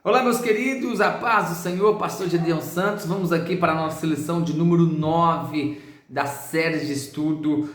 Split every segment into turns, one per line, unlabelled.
Olá, meus queridos, a paz do Senhor, pastor Gedeon Santos. Vamos aqui para a nossa lição de número 9 da série de estudo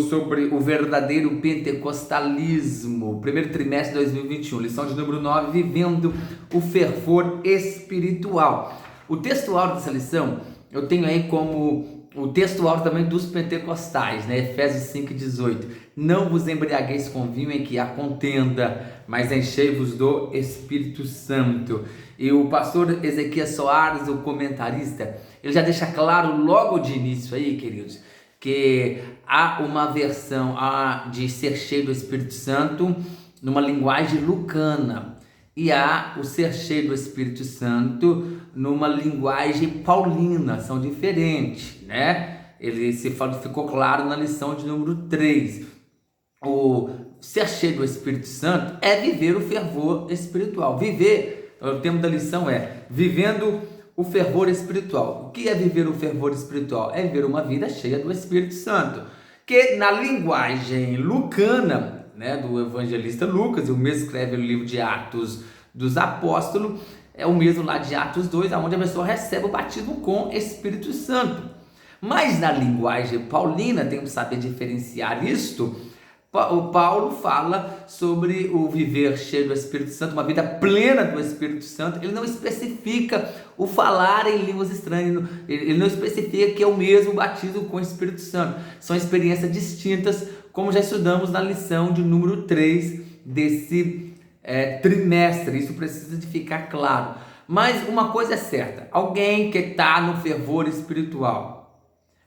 sobre o verdadeiro pentecostalismo, primeiro trimestre de 2021, lição de número 9, vivendo o fervor espiritual. O textual dessa lição, eu tenho aí como o textual também dos pentecostais, né? Efésios 5,18. Não vos embriagueis com vinho em que há contenda, mas enchei-vos do Espírito Santo. E o pastor Ezequias Soares, o comentarista, ele já deixa claro logo de início aí, queridos, que há uma versão de ser cheio do Espírito Santo numa linguagem lucana, e há o ser cheio do Espírito Santo numa linguagem paulina, são diferentes, né? Ficou claro na lição de número 3. O ser cheio do Espírito Santo é viver o fervor espiritual. O tema da lição é vivendo o fervor espiritual. O que é viver o fervor espiritual? É viver uma vida cheia do Espírito Santo, que na linguagem lucana, né, do evangelista Lucas, e o mesmo escreve o livro de Atos dos Apóstolos, é o mesmo lá de Atos 2, onde a pessoa recebe o batismo com Espírito Santo. Mas na linguagem paulina, temos que saber diferenciar isto. O Paulo fala sobre o viver cheio do Espírito Santo, uma vida plena do Espírito Santo. Ele não especifica o falar em línguas estranhas, ele não especifica que é o mesmo batismo com o Espírito Santo. São experiências distintas, como já estudamos na lição de número 3 desse trimestre. Isso precisa de ficar claro. Mas uma coisa é certa: alguém que está no fervor espiritual,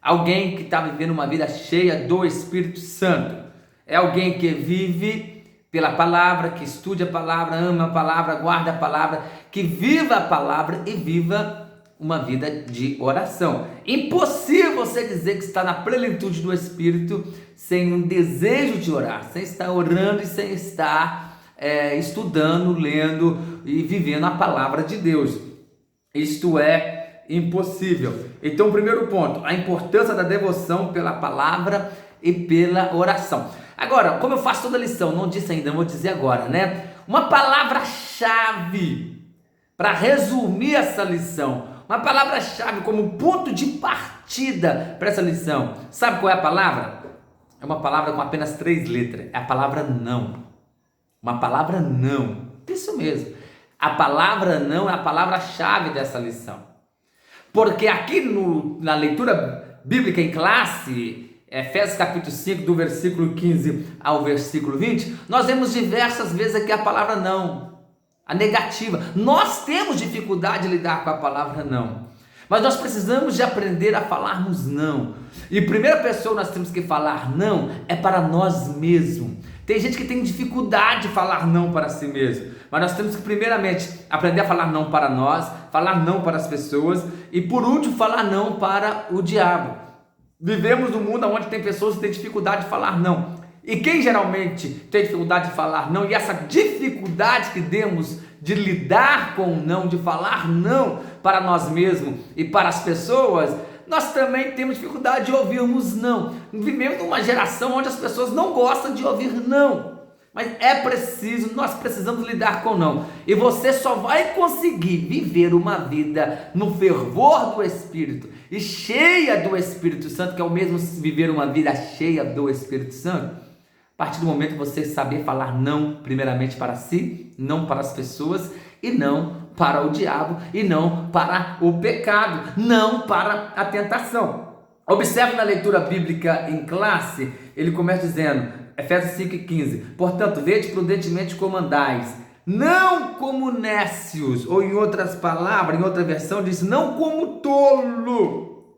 alguém que está vivendo uma vida cheia do Espírito Santo, é alguém que vive pela palavra, que estude a palavra, ama a palavra, guarda a palavra, que viva a palavra e viva uma vida de oração. Impossível você dizer que está na plenitude do Espírito sem um desejo de orar, sem estar orando e sem estar estudando, lendo e vivendo a palavra de Deus. Isto é impossível. Então, primeiro ponto, a importância da devoção pela palavra e pela oração. Agora, como eu faço toda a lição, não disse ainda, vou dizer agora, né? Uma palavra-chave para resumir essa lição, uma palavra-chave como ponto de partida para essa lição. Sabe qual é a palavra? É uma palavra com apenas 3 letras, é a palavra não. Uma palavra não, isso mesmo. A palavra não é a palavra-chave dessa lição. Porque aqui na leitura bíblica em classe, Efésios capítulo 5, do versículo 15 ao versículo 20, nós vemos diversas vezes aqui a palavra não, a negativa. Nós temos dificuldade de lidar com a palavra não, mas nós precisamos de aprender a falarmos não. E a primeira pessoa que nós temos que falar não é para nós mesmos. Tem gente que tem dificuldade de falar não para si mesmo, mas nós temos que primeiramente aprender a falar não para nós, falar não para as pessoas e por último falar não para o diabo. Vivemos num mundo onde tem pessoas que têm dificuldade de falar não. E quem geralmente tem dificuldade de falar não, e essa dificuldade que temos de lidar com o não, de falar não para nós mesmos e para as pessoas, nós também temos dificuldade de ouvirmos não. Vivemos numa geração onde as pessoas não gostam de ouvir não. Mas nós precisamos lidar com não. E você só vai conseguir viver uma vida no fervor do Espírito e cheia do Espírito Santo, que é o mesmo viver uma vida cheia do Espírito Santo, a partir do momento que você saber falar não, primeiramente para si, não para as pessoas, e não para o diabo, e não para o pecado, não para a tentação. Observe na leitura bíblica em classe, ele começa dizendo, Efésios 5,15, portanto, vede prudentemente como andais, não como nécios, ou em outras palavras, em outra versão diz, não como tolo.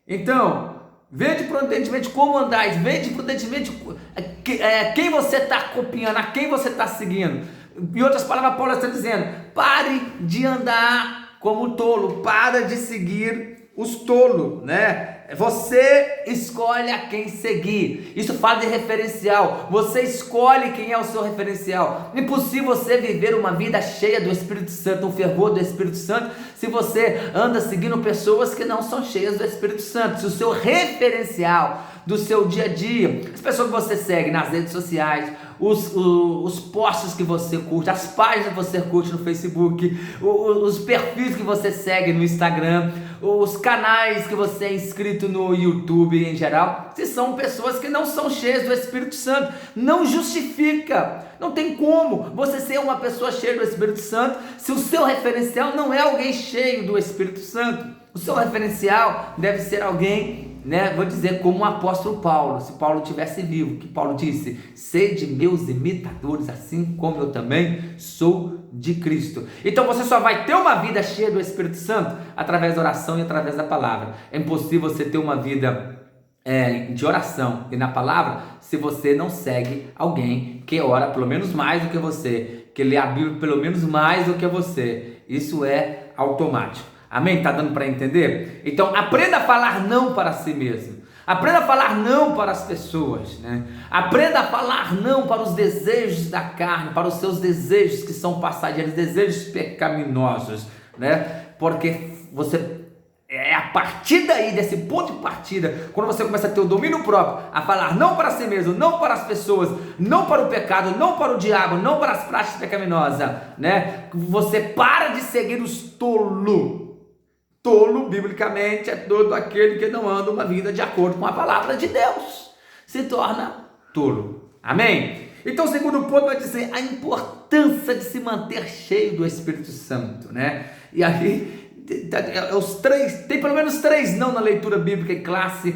Então, vede prudentemente como andais, vede prudentemente quem você está copiando, a quem você está seguindo. Em outras palavras, Paulo está dizendo, pare de andar como tolo, para de seguir os tolos, né? Você escolhe a quem seguir. Isso fala de referencial. Você escolhe quem é o seu referencial. Impossível você viver uma vida cheia do Espírito Santo, um fervor do Espírito Santo, se você anda seguindo pessoas que não são cheias do Espírito Santo. Se o seu referencial do seu dia a dia, as pessoas que você segue nas redes sociais, os posts que você curte, as páginas que você curte no Facebook, os perfis que você segue no Instagram, os canais que você é inscrito no YouTube em geral, se são pessoas que não são cheias do Espírito Santo. Não justifica, não tem como você ser uma pessoa cheia do Espírito Santo se o seu referencial não é alguém cheio do Espírito Santo. O seu referencial deve ser alguém, vou dizer como o apóstolo Paulo, se Paulo tivesse vivo, que Paulo disse: sede meus imitadores, assim como eu também sou de Cristo. Então você só vai ter uma vida cheia do Espírito Santo através da oração e através da palavra. É impossível você ter uma vida de oração e na palavra se você não segue alguém que ora pelo menos mais do que você, que lê a Bíblia pelo menos mais do que você. Isso é automático. Amém? Tá dando para entender? Então aprenda a falar não para si mesmo. Aprenda a falar não para as pessoas, Aprenda a falar não para os desejos da carne, para os seus desejos que são passageiros, desejos pecaminosos, Porque você é a partir daí, desse ponto de partida, quando você começa a ter o domínio próprio, a falar não para si mesmo, não para as pessoas, não para o pecado, não para o diabo, não para as práticas pecaminosas, Você para de seguir os tolos. Tolo, biblicamente, é todo aquele que não anda uma vida de acordo com a palavra de Deus. Se torna tolo. Amém? Então o segundo ponto vai dizer a importância de se manter cheio do Espírito Santo, E aí, os três, tem pelo menos 3 não na leitura bíblica em classe,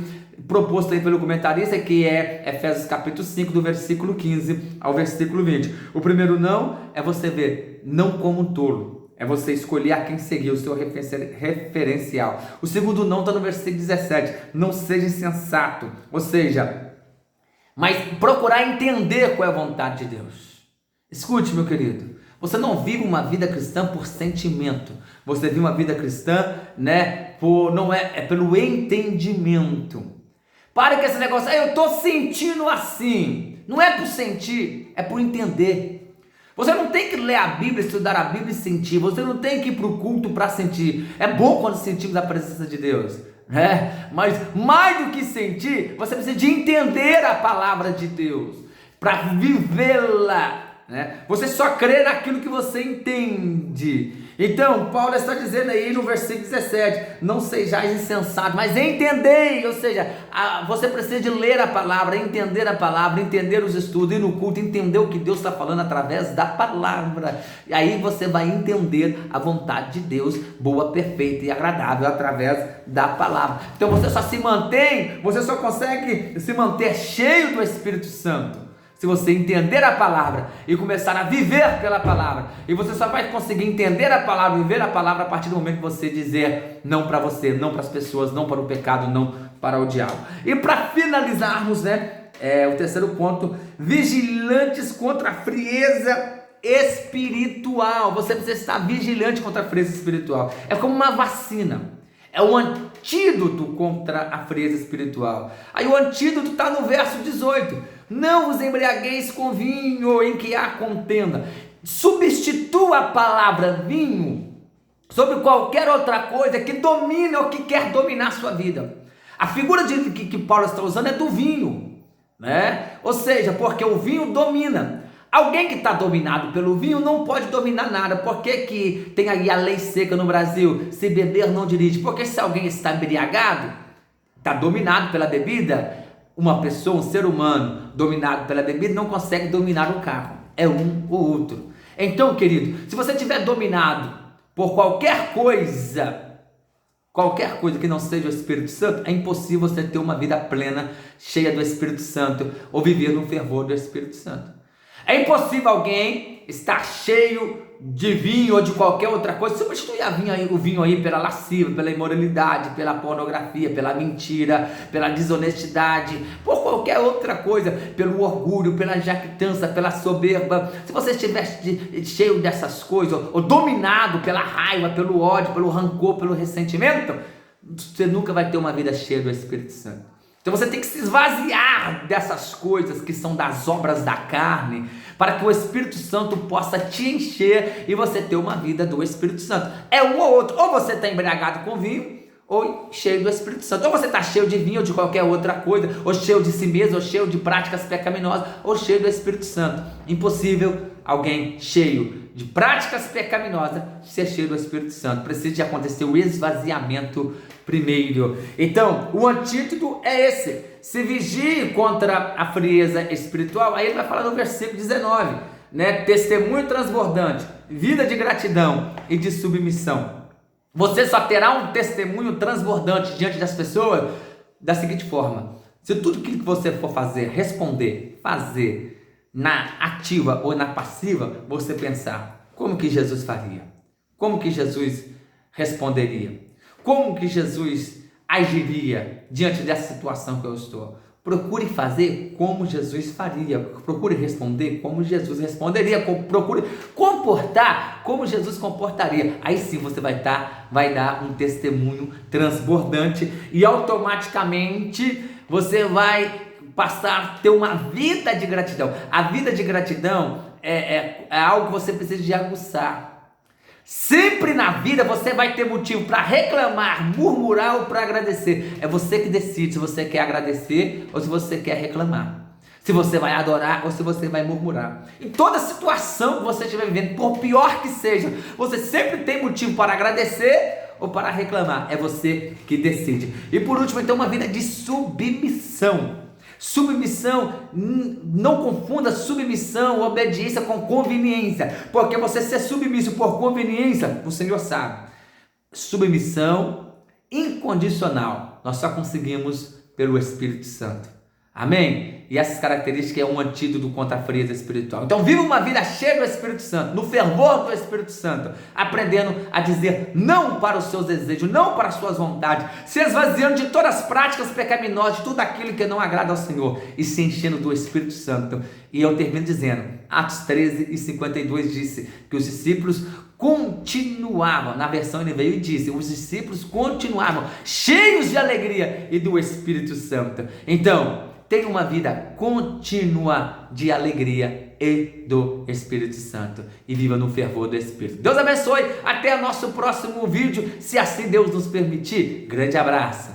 proposto aí pelo comentarista, que é Efésios capítulo 5, do versículo 15 ao versículo 20. O primeiro não é você ver, não como um tolo. É você escolher a quem seguir, o seu referencial. O segundo não está no versículo 17. Não seja insensato. Ou seja, mas procurar entender qual é a vontade de Deus. Escute, meu querido. Você não vive uma vida cristã por sentimento. Você vive uma vida cristã, não é pelo entendimento. Pare com esse negócio. Eu estou sentindo assim. Não é por sentir, é por entender. Você não tem que ler a Bíblia, estudar a Bíblia e sentir. Você não tem que ir para o culto para sentir. É bom quando sentimos a presença de Deus, mas mais do que sentir, você precisa de entender a palavra de Deus para vivê-la. Você só crê naquilo que você entende. Então Paulo está dizendo aí no versículo 17: não sejais insensatos, mas entendei. Ou seja, você precisa de ler a palavra, entender os estudos, ir no culto, entender o que Deus está falando através da palavra. E aí você vai entender a vontade de Deus, boa, perfeita e agradável, através da palavra. Então você só consegue se manter cheio do Espírito Santo se você entender a palavra e começar a viver pela palavra. E você só vai conseguir entender a palavra, viver a palavra, a partir do momento que você dizer não para você, não para as pessoas, não para o pecado, não para o diabo. E para finalizarmos, o terceiro ponto: vigilantes contra a frieza espiritual. Você precisa estar vigilante contra a frieza espiritual. É como uma vacina. É um antídoto contra a frieza espiritual. Aí o antídoto está no verso 18. Não vos embriagueis com vinho em que há contenda. Substitua a palavra vinho sobre qualquer outra coisa que domine ou que quer dominar a sua vida. A figura que Paulo está usando é do vinho, Ou seja, porque o vinho domina. Alguém que está dominado pelo vinho não pode dominar nada. Por que tem aí a lei seca no Brasil? Se beber, não dirige. Porque se alguém está embriagado, está dominado pela bebida, uma pessoa, um ser humano dominado pela bebida não consegue dominar o carro. É um ou outro. Então, querido, se você estiver dominado por qualquer coisa que não seja o Espírito Santo, é impossível você ter uma vida plena, cheia do Espírito Santo, ou viver no fervor do Espírito Santo. É impossível alguém estar cheio de vinho ou de qualquer outra coisa, substituir o vinho aí pela lasciva, pela imoralidade, pela pornografia, pela mentira, pela desonestidade, por qualquer outra coisa, pelo orgulho, pela jactância, pela soberba. Se você estiver cheio dessas coisas, ou dominado pela raiva, pelo ódio, pelo rancor, pelo ressentimento, você nunca vai ter uma vida cheia do Espírito Santo. Então você tem que se esvaziar dessas coisas que são das obras da carne, para que o Espírito Santo possa te encher e você ter uma vida do Espírito Santo. É um ou outro. Ou você está embriagado com vinho, ou cheio do Espírito Santo. Ou você está cheio de vinho ou de qualquer outra coisa, ou cheio de si mesmo, ou cheio de práticas pecaminosas, ou cheio do Espírito Santo. Impossível alguém cheio de práticas pecaminosas ser cheio do Espírito Santo. Precisa de acontecer o esvaziamento primeiro. Então, o antídoto é esse: se vigie contra a frieza espiritual. Aí ele vai falar no versículo 19, né? Testemunho transbordante, vida de gratidão e de submissão. Você só terá um testemunho transbordante diante das pessoas da seguinte forma: se tudo aquilo que você for fazer, responder, fazer na ativa ou na passiva, você pensar, como que Jesus faria? Como que Jesus responderia? Como que Jesus agiria diante dessa situação que eu estou? Procure fazer como Jesus faria. Procure responder como Jesus responderia. Procure comportar como Jesus comportaria. Aí sim você vai dar um testemunho transbordante e automaticamente você vai passar a ter uma vida de gratidão. A vida de gratidão é algo que você precisa de aguçar. Sempre na vida você vai ter motivo para reclamar, murmurar ou para agradecer. É você que decide se você quer agradecer ou se você quer reclamar. Se você vai adorar ou se você vai murmurar. Em toda situação que você estiver vivendo, por pior que seja, você sempre tem motivo para agradecer ou para reclamar. É você que decide. E por último, então, uma vida de submissão. Submissão, não confunda submissão, obediência com conveniência, porque você ser submisso por conveniência, o Senhor sabe. Submissão incondicional, nós só conseguimos pelo Espírito Santo. Amém? E essas características é um antídoto contra a frieza espiritual. Então viva uma vida cheia do Espírito Santo, no fervor do Espírito Santo, aprendendo a dizer não para os seus desejos, não para as suas vontades, se esvaziando de todas as práticas pecaminosas, de tudo aquilo que não agrada ao Senhor, e se enchendo do Espírito Santo. E eu termino dizendo, Atos 13:52 disse que os discípulos continuavam, na versão ele veio e disse, os discípulos continuavam cheios de alegria e do Espírito Santo. Então, tenha uma vida contínua de alegria e do Espírito Santo e viva no fervor do Espírito. Deus abençoe, até o nosso próximo vídeo, se assim Deus nos permitir. Grande abraço.